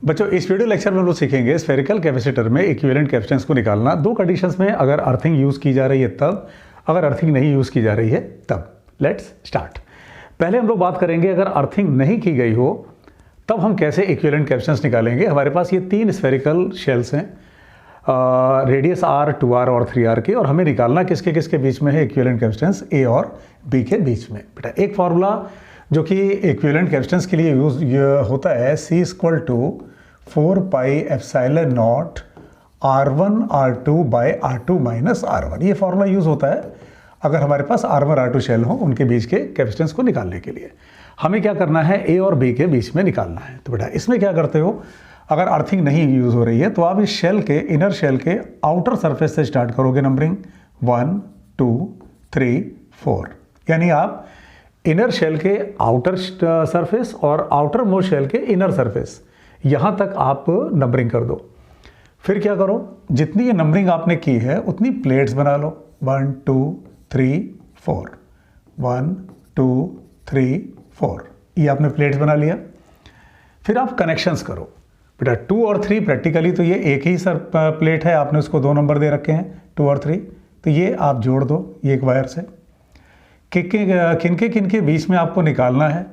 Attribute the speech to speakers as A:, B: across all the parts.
A: बच्चों इस video lecture में हम लोग सीखेंगे स्फेरिकल कैपेसिटर में इक्विवेलेंट कैपेसिटेंस को निकालना दो कंडीशंस में, अगर अर्थिंग यूज़ की जा रही है तब, अगर अर्थिंग नहीं यूज़ की जा रही है तब। Let's start. पहले हम लोग बात करेंगे अगर अर्थिंग नहीं की गई हो तब हम कैसे इक्विवेलेंट कैपेसिटेंस निकालेंगे। हमारे पास ये तीन स्फेरिकल शेल्स हैं, रेडियस r, 2r और 3r के, और हमें निकालना किसके किसके बीच में है इक्विवेलेंट कैपेसिटेंस a और b के बीच में। बेटा एक फार्मूला जो कि इक्विवेलेंट कैपेसिटेंस के लिए यूज होता है, C = 4 pi epsilon not R1 R2 by R2 minus R1। ये फार्मूला यूज़ होता है अगर हमारे पास R1 R2 शेल हो, उनके बीच के कैपेसिटेंस को निकालने के लिए। हमें क्या करना है, A और B के बीच में निकालना है। तो बेटा इसमें क्या करते हो, अगर अर्थिंग नहीं यूज़ हो रही है तो आप इस शेल के, इनर शेल के आउटर सरफेस से स्टार्ट करोगे नंबरिंग 1 2 3 4, यानी आप इनर शेल के आउटर सरफेस और आउटर मोस्ट शेल के इनर सरफेस, यहाँ तक आप नंबरिंग कर दो। फिर क्या करो, जितनी ये नंबरिंग आपने की है उतनी प्लेट्स बना लो, 1 2 3 4, 1 2 3 4, ये आपने प्लेट्स बना लिया। फिर आप कनेक्शंस करो। बेटा 2 और 3 प्रैक्टिकली तो ये एक ही सर प्लेट है, आपने उसको दो नंबर दे रखे हैं 2 और 3, तो ये आप जोड़ दो ये एक वायर से। किनके बीच में आपको निकालना है,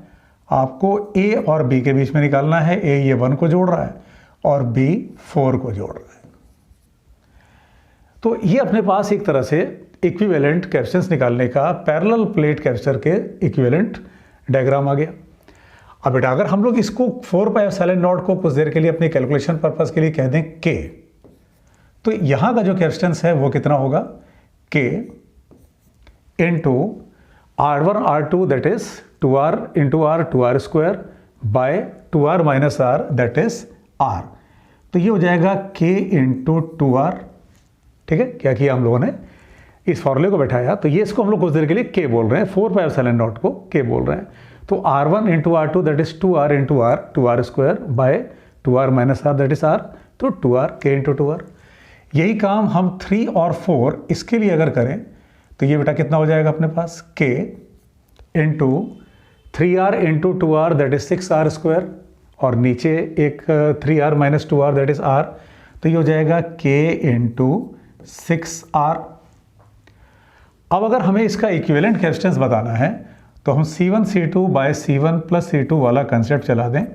A: आपको A और B के बीच में निकालना है। A ये 1 को जोड़ रहा है और B 4 को जोड़ रहा है। तो ये अपने पास एक तरह से इक्विवेलेंट कैपेसिटेंस निकालने का पैरेलल प्लेट कैपेसिटर के इक्विवेलेंट डायग्राम आ गया। अब बेटा अगर हम लोग इसको 4 पाई एप्सिलॉन नॉट को कुछ देर के लिए अपने कैलकुलेशन पर्पस के लिए कह दें K, तो यहाँ का जो कैपेसिटेंस है वो कितना होगा, K into R1 R2 that is 2R into R 2R square by 2R minus R that is R। तो ये हो जाएगा K इंटू 2R। ठीक है, क्या किया हम लोगों ने, इस फॉर्मूले को बैठाया, तो ये इसको हम लोग कुछ देर के लिए K बोल रहे हैं, 4 पाई एप्सिलॉन नॉट को K बोल रहे हैं। तो R1 into R2 that is 2R into R 2R square by 2R minus R that is R, तो 2R K इंटू 2R। यही काम हम 3 और 4 इसके लिए अगर करें तो ये बेटा कितना हो जाएगा अपने पास, K into 3R into 2R that is 6R square, और नीचे एक 3R minus 2R that is R, तो ये हो जाएगा K इंटू 6R। अब अगर हमें इसका इक्विवेलेंट कैपेसिटेंस बताना है तो हम C1 C2 bye C1 plus C2 वाला कंसेप्ट चला दें।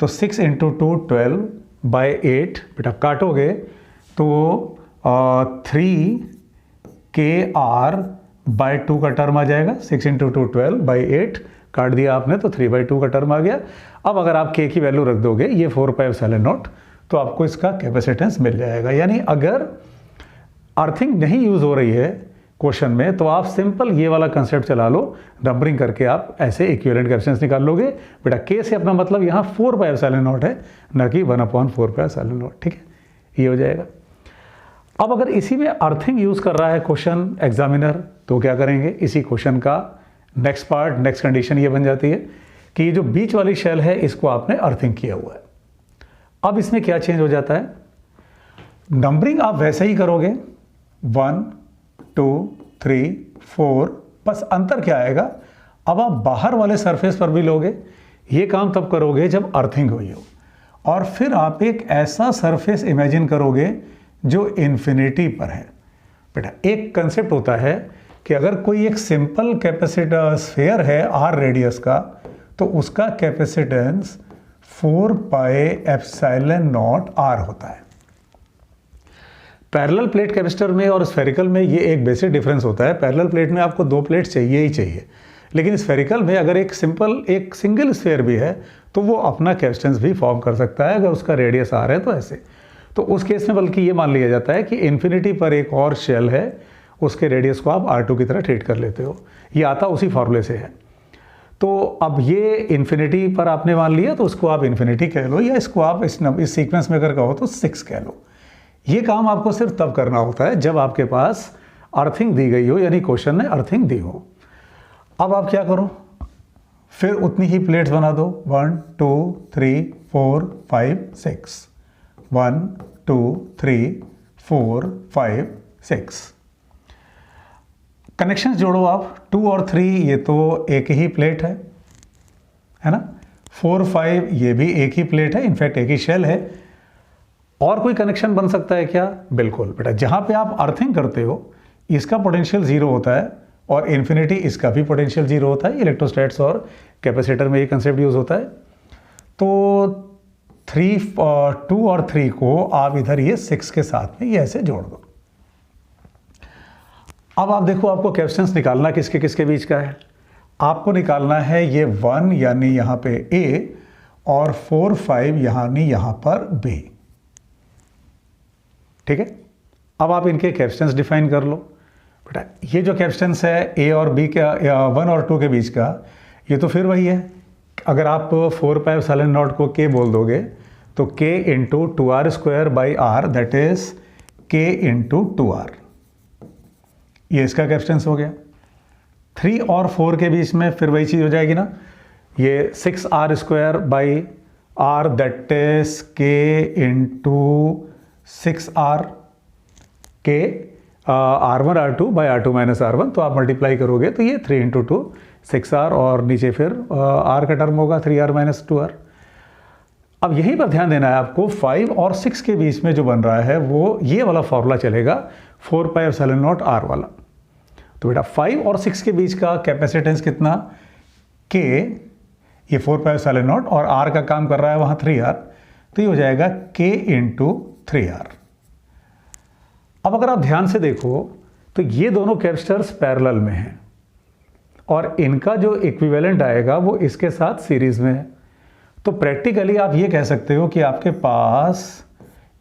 A: तो 6 इंटू 2 12 बाय 8, बेटा काटोगे तो 3KR बाय 2 का टर्म आ जाएगा, 6 इंटू 2 12 बाई 8, काट दिया आपने तो 3/2 का टर्म आ गया। अब अगर आप K की वैल्यू रख दोगे ये 4 पाई एप्सिलॉन नॉट, तो आपको इसका कैपेसिटेंस मिल जाएगा। यानी अगर अर्थिंग नहीं यूज़ हो रही है क्वेश्चन में तो आप सिंपल ये वाला कंसेप्ट चला लो, नंबरिंग करके आप ऐसे इक्विवेलेंट कैपेसिटेंस निकाल लोगे। बेटा K से अपना मतलब यहाँ 4 पाई एप्सिलॉन नॉट है, ना कि 1/4 पाई एप्सिलॉन नॉट। ठीक है, ये हो जाएगा। अब अगर इसी में अर्थिंग यूज़ कर रहा है क्वेश्चन एग्जामिनर, तो क्या करेंगे, इसी क्वेश्चन का नेक्स्ट पार्ट, नेक्स्ट कंडीशन ये बन जाती है कि ये जो बीच वाली शेल है इसको आपने अर्थिंग किया हुआ है। अब इसमें क्या चेंज हो जाता है, नंबरिंग आप वैसे ही करोगे 1 2 3 4, बस अंतर क्या आएगा, अब आप बाहर वाले सरफेस पर भी लोगे। ये काम तब करोगे जब अर्थिंग हुई हो, और फिर आप एक ऐसा सरफेस इमेजिन करोगे जो इन्फिनिटी पर है। बेटा एक कंसेप्ट होता है कि अगर कोई एक सिंपल कैपेसिटर स्फीयर है R रेडियस का, तो उसका capacitance 4 pi epsilon not R होता है। पैरेलल प्लेट कैपेसिटर में और स्फेरिकल में ये एक बेसिक डिफरेंस होता है। पैरेलल प्लेट में आपको 2 प्लेट चाहिए ही चाहिए, लेकिन स्फेरिकल में अगर एक सिंगल स्फीयर भी है तो वो अपना कैपेसिटेंस भी फॉर्म कर सकता है, अगर उसका रेडियस R है तो ऐसे। तो उस केस में बल्कि ये मान लिया जाता है कि इन्फिनिटी पर एक और शेल है, उसके रेडियस को आप R2 की तरह ट्रीट कर लेते हो। ये आता उसी फॉर्मूले से है। तो अब ये इन्फिनिटी पर आपने मान लिया तो उसको आप इन्फिनिटी कह लो, या इसको आप इस सीक्वेंस में अगर कहो तो 6 कह लो। ये काम आपको सिर्फ तब करना होता है जब आपके पास अर्थिंग दी गई हो, यानी क्वेश्चन ने अर्थिंग दी हो। अब आप क्या करो, फिर उतनी ही प्लेट्स बना दो, 1 2 3 4 5 6, 1 2 3 4 5 6। कनेक्शंस जोड़ो आप, 2 और 3 ये तो एक ही प्लेट है ना, 4 5 ये भी एक ही प्लेट है, इनफैक्ट एक ही शेल है। और कोई कनेक्शन बन सकता है क्या? बिल्कुल बेटा, जहाँ पे आप अर्थिंग करते हो इसका पोटेंशियल 0 होता है और इन्फिनिटी इसका भी पोटेंशियल 0 होता है। इलेक्ट्रोस्टैट्स और कैपेसिटर में ये कंसेप्ट यूज होता है। तो 2 और 3 को आप इधर ये 6 के साथ में ये ऐसे जोड़ दो। अब आप देखो, आपको कैपेसिटेंस निकालना किसके किसके बीच का है। आपको निकालना है ये 1 यानी यहाँ पे A और 4 5 यानी यहाँ पर B। ठीक है, अब आप इनके कैपेसिटेंस डिफाइन कर लो। बेटा ये जो कैपेसिटेंस है A और B का 1 और 2 के बीच का, ये तो फिर वही है। अगर आप 4 पाई एप्सिलॉन नॉट को K बोल दोगे तो K into 2r² by R, that is K into 2r। ये इसका कैपेसिटेंस हो गया। 3 और 4 के बीच में फिर वही चीज़ हो जाएगी ना, ये 6r² by R, that is K into 6r, K R1 R2 by R2 minus R1। तो आप मल्टीप्लाई करोगे तो ये 3 इंटू 2 6r और नीचे फिर R का टर्म होगा 3r माइनस 2r। अब यहीं पर ध्यान देना है आपको, 5 और 6 के बीच में जो बन रहा है वो ये वाला फॉर्मूला चलेगा 4 पाई एप्सिलॉन नॉट R वाला। तो बेटा 5 और 6 के बीच का कैपेसिटेंस कितना? K, ये 4 पाई एप्सिलॉन नॉट और R का काम कर रहा है वहाँ 3R, तो ये हो जाएगा K इंटू 3R। अब अगर आप ध्यान से देखो तो ये दोनों कैपेसिटर्स पैरेलल में हैं और इनका जो इक्विवेलेंट आएगा वो इसके साथ सीरीज में है। तो प्रैक्टिकली आप ये कह सकते हो कि आपके पास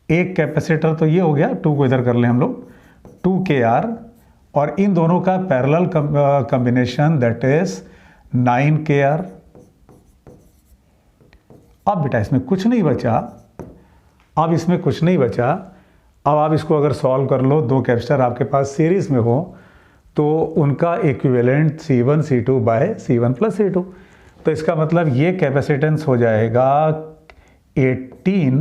A: एक कैपेसिटर तो ये हो गया, 2 को इधर कर लें हम लोग, 2KR, और इन दोनों का parallel combination that is 9KR। अब बेटा इसमें कुछ नहीं बचा, अब आप इसको अगर सॉल्व कर लो, 2 कैपेसिटर आपके पास सीरीज में हो तो उनका equivalent C1 C2 bye C1 plus C2। तो इसका मतलब ये कैपेसिटेंस हो जाएगा 18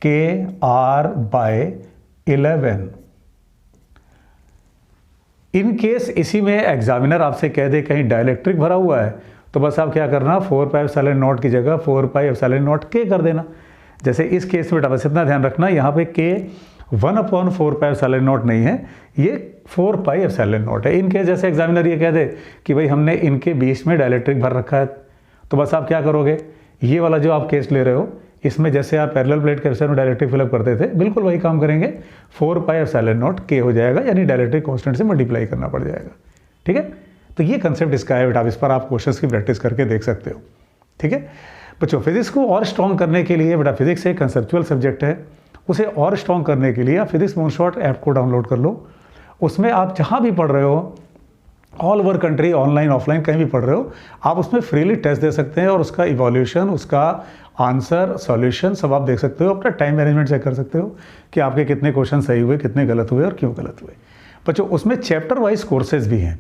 A: KR बाय 11। इन केस इसी में एग्जामिनर आपसे कह दे कहीं डाइलेक्ट्रिक भरा हुआ है तो बस आप क्या करना, 4 पाई एप्सिलॉन नॉट की जगह 4 पाई एप्सिलॉन नॉट K कर देना। जैसे इस केस में बस इतना ध्यान रखना, यहाँ पे K 1/4 पाई एप्सिलॉन नॉट नहीं है, ये 4 पाई एप्सिलॉन नॉट है। इन केस जैसे एग्जामिनर ये कह दे कि भाई हमने इनके बीच में डाइलेक्ट्रिक भर रखा है, तो बस आप क्या करोगे, ये वाला जो आप केस ले रहे हो इसमें जैसे आप पैरेलल प्लेट कैपेसिटर में डाइलेक्ट्रिक फिलअप करते थे, बिल्कुल वही काम करेंगे। 4 पाई एप्सिलॉन नॉट K हो जाएगा, यानी डाइलेक्ट्रिक कांस्टेंट से मल्टीप्लाई करना पड़ जाएगा। ठीक है, तो ये कंसेप्ट इसका है बेटा, इस पर आप क्वेश्चंस की प्रैक्टिस करके देख सकते हो। ठीक है बच्चों, फिजिक्स को और स्ट्रॉन्ग करने के लिए बेटा, फिजिक्स एक कंसेप्चुअल सब्जेक्ट है, उसे और स्ट्रॉन्ग करने के लिए आप फिजिक्स मूनशॉट ऐप को डाउनलोड कर लो। उसमें आप जहाँ भी पढ़ रहे हो, all over country, online offline कहीं भी पढ़ रहे हो, आप उसमें फ्रीली टेस्ट दे सकते हैं और उसका इवोल्यूशन, उसका आंसर, सॉल्यूशन सब आप देख सकते हो। अपना टाइम मैनेजमेंट चेक कर सकते हो कि आपके कितने क्वेश्चन सही हुए, कितने गलत हुए और क्यों गलत हुए। बच्चों उसमें चैप्टर वाइज कोर्सेज भी हैं।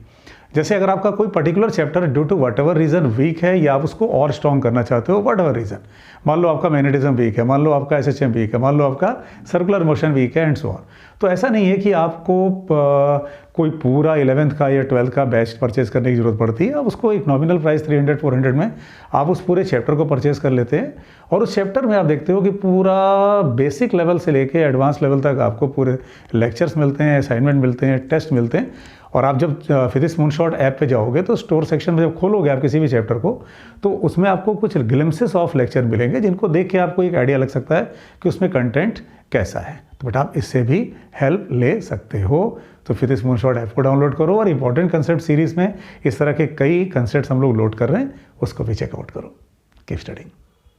A: जैसे अगर आपका कोई particular chapter due to whatever reason weak है या आप उसको और स्ट्रॉन्ग करना चाहते हो, वट एवर रीज़न, मान लो आपका मैग्नेटिज्म वीक है, मान लो आपका SHM वीक है, मान लो आपका सर्कुलर मोशन वीक है एंड सो ऑन, तो ऐसा नहीं है कि आपको कोई पूरा 11th का या 12th का बैच परचेज करने की ज़रूरत पड़ती है। आप उसको एक नॉमिनल प्राइस 300-400 में आप उस पूरे चैप्टर को परचेज कर लेते हैं और उस चैप्टर में आप देखते हो कि पूरा बेसिक लेवल से लेके एडवांस लेवल तक आपको पूरे लेक्चर्स मिलते हैं, असाइनमेंट मिलते हैं, टेस्ट मिलते हैं। और आप जब फिजिक्स मूनशॉट ऐप पे जाओगे तो स्टोर सेक्शन में जब खोलोगे आप किसी भी चैप्टर को, तो उसमें आपको कुछ ग्लिम्सेस ऑफ लेक्चर मिलेंगे जिनको देख के आपको एक आइडिया लग सकता है कि उसमें कंटेंट कैसा है। तो बेटा आप इससे भी हेल्प ले सकते हो। तो फिजिक्स मूनशॉट ऐप को डाउनलोड करो और इंपॉर्टेंट कंसेप्ट सीरीज़ में इस तरह के कई कंसेप्ट हम लोग लोड कर रहे हैं, उसको भी चेकआउट करो। Keep studying.